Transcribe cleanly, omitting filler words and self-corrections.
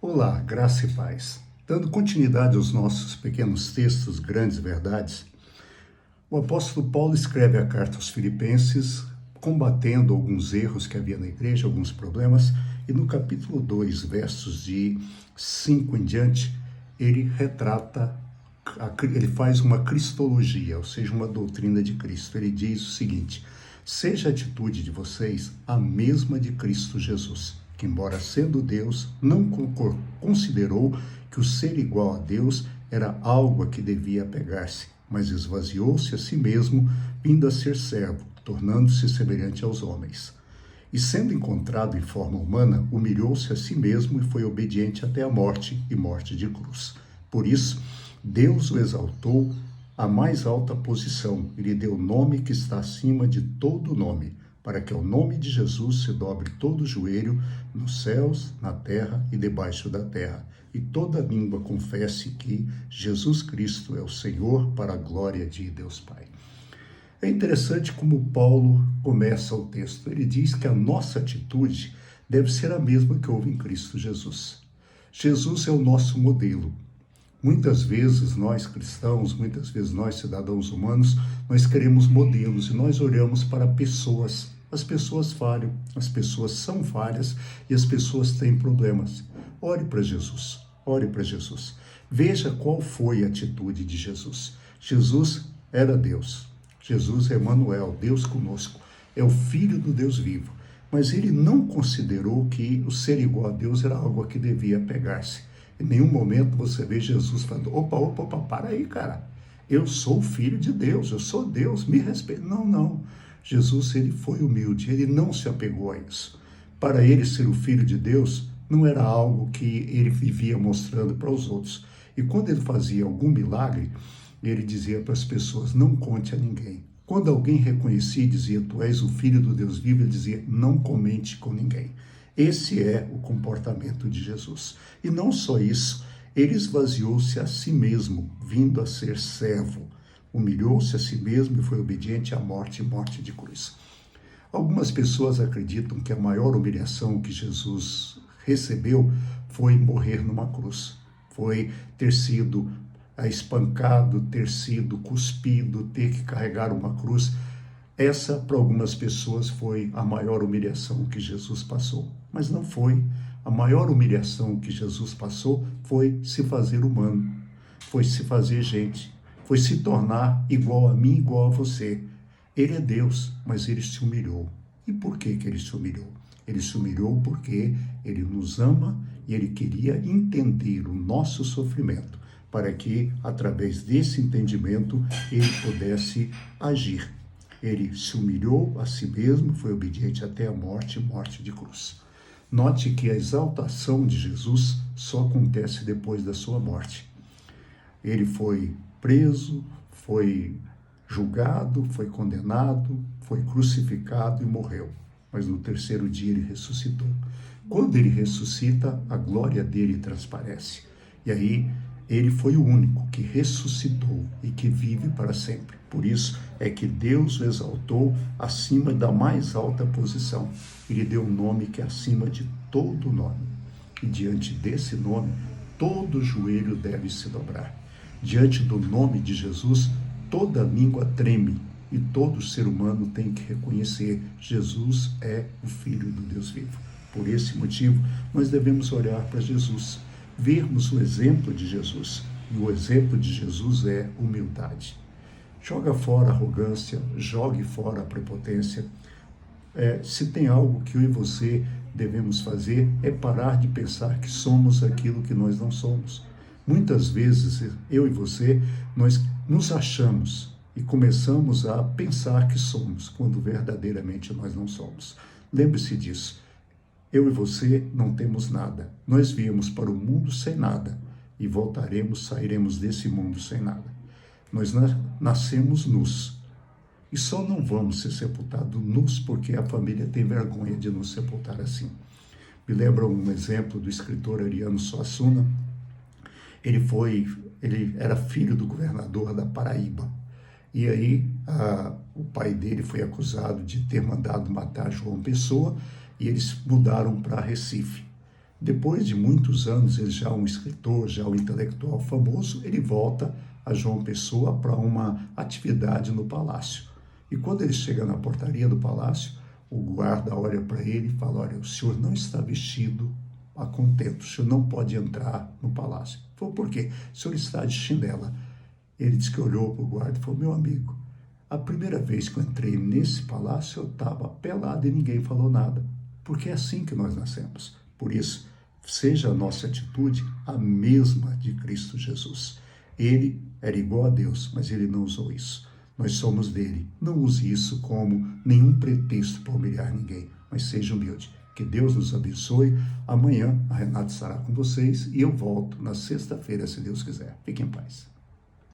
Olá, graça e paz. Dando continuidade aos nossos pequenos textos, grandes verdades, o apóstolo Paulo escreve a carta aos Filipenses, combatendo alguns erros que havia na igreja, alguns problemas, e no capítulo 2, versos de 5 em diante, ele retrata, ele faz uma cristologia, ou seja, uma doutrina de Cristo. Ele diz o seguinte: seja a atitude de vocês a mesma de Cristo Jesus, que, embora sendo Deus, não considerou que o ser igual a Deus era algo a que devia apegar-se, mas esvaziou-se a si mesmo, vindo a ser servo, tornando-se semelhante aos homens. E sendo encontrado em forma humana, humilhou-se a si mesmo e foi obediente até a morte e morte de cruz. Por isso, Deus o exaltou à mais alta posição e lhe deu o nome que está acima de todo nome, para que ao nome de Jesus se dobre todo o joelho, nos céus, na terra e debaixo da terra, e toda língua confesse que Jesus Cristo é o Senhor, para a glória de Deus Pai. É interessante como Paulo começa o texto. Ele diz que a nossa atitude deve ser a mesma que houve em Cristo Jesus. Jesus é o nosso modelo. Muitas vezes nós cristãos, muitas vezes nós cidadãos humanos, nós queremos modelos e nós olhamos para pessoas. As pessoas falham, as pessoas são falhas e as pessoas têm problemas. Ore para Jesus, ore para Jesus. Veja qual foi a atitude de Jesus. Jesus era Deus. Jesus é Emmanuel, Deus conosco. É o Filho do Deus vivo. Mas ele não considerou que o ser igual a Deus era algo a que devia apegar-se. Em nenhum momento você vê Jesus falando: opa, para aí, cara. Eu sou o Filho de Deus, eu sou Deus, me respeita. Não. Jesus, ele foi humilde, ele não se apegou a isso. Para ele ser o Filho de Deus, não era algo que ele vivia mostrando para os outros. E quando ele fazia algum milagre, ele dizia para as pessoas: não conte a ninguém. Quando alguém reconhecia e dizia: tu és o Filho do Deus vivo, ele dizia: não comente com ninguém. Esse é o comportamento de Jesus. E não só isso, ele esvaziou-se a si mesmo, vindo a ser servo. Humilhou-se a si mesmo e foi obediente à morte e morte de cruz. Algumas pessoas acreditam que a maior humilhação que Jesus recebeu foi morrer numa cruz. Foi ter sido espancado, ter sido cuspido, ter que carregar uma cruz. Essa, para algumas pessoas, foi a maior humilhação que Jesus passou. Mas não foi. A maior humilhação que Jesus passou foi se fazer humano, foi se fazer gente, foi se tornar igual a mim, igual a você. Ele é Deus, mas ele se humilhou. E por que ele se humilhou? Ele se humilhou porque ele nos ama e ele queria entender o nosso sofrimento, para que, através desse entendimento, ele pudesse agir. Ele se humilhou a si mesmo, foi obediente até a morte e morte de cruz. Note que a exaltação de Jesus só acontece depois da sua morte. Ele foi preso, foi julgado, foi condenado, foi crucificado e morreu. Mas no terceiro dia ele ressuscitou. Quando ele ressuscita, a glória dele transparece. E aí ele foi o único que ressuscitou e que vive para sempre. Por isso é que Deus o exaltou acima da mais alta posição. Ele deu um nome que é acima de todo nome. E diante desse nome, todo joelho deve se dobrar. Diante do nome de Jesus, toda língua treme e todo ser humano tem que reconhecer: Jesus é o Filho do Deus vivo. Por esse motivo, nós devemos olhar para Jesus, vermos o exemplo de Jesus. E o exemplo de Jesus é humildade. Joga fora a arrogância, jogue fora a prepotência. Se tem algo que eu e você devemos fazer, é parar de pensar que somos aquilo que nós não somos. Muitas vezes, eu e você, nós nos achamos e começamos a pensar que somos, quando verdadeiramente nós não somos. Lembre-se disso. Eu e você não temos nada. Nós viemos para o mundo sem nada e sairemos desse mundo sem nada. Nós nascemos nus e só não vamos ser sepultados nus porque a família tem vergonha de nos sepultar assim. Me lembra um exemplo do escritor Ariano Suassuna. Ele era filho do governador da Paraíba. E aí o pai dele foi acusado de ter mandado matar João Pessoa e eles mudaram para Recife. Depois de muitos anos, ele já um escritor, já um intelectual famoso, ele volta a João Pessoa para uma atividade no palácio. E quando ele chega na portaria do palácio, o guarda olha para ele e fala: olha, o senhor não está vestido a contento, o senhor não pode entrar no palácio. Ele falou: por quê? O senhor está de chinela. Ele disse que olhou para o guarda e falou: meu amigo, a primeira vez que eu entrei nesse palácio, eu estava pelado e ninguém falou nada. Porque é assim que nós nascemos. Por isso, seja a nossa atitude a mesma de Cristo Jesus. Ele era igual a Deus, mas ele não usou isso. Nós somos dele. Não use isso como nenhum pretexto para humilhar ninguém, mas seja humilde. Que Deus nos abençoe. Amanhã a Renata estará com vocês e eu volto na sexta-feira, se Deus quiser. Fiquem em paz.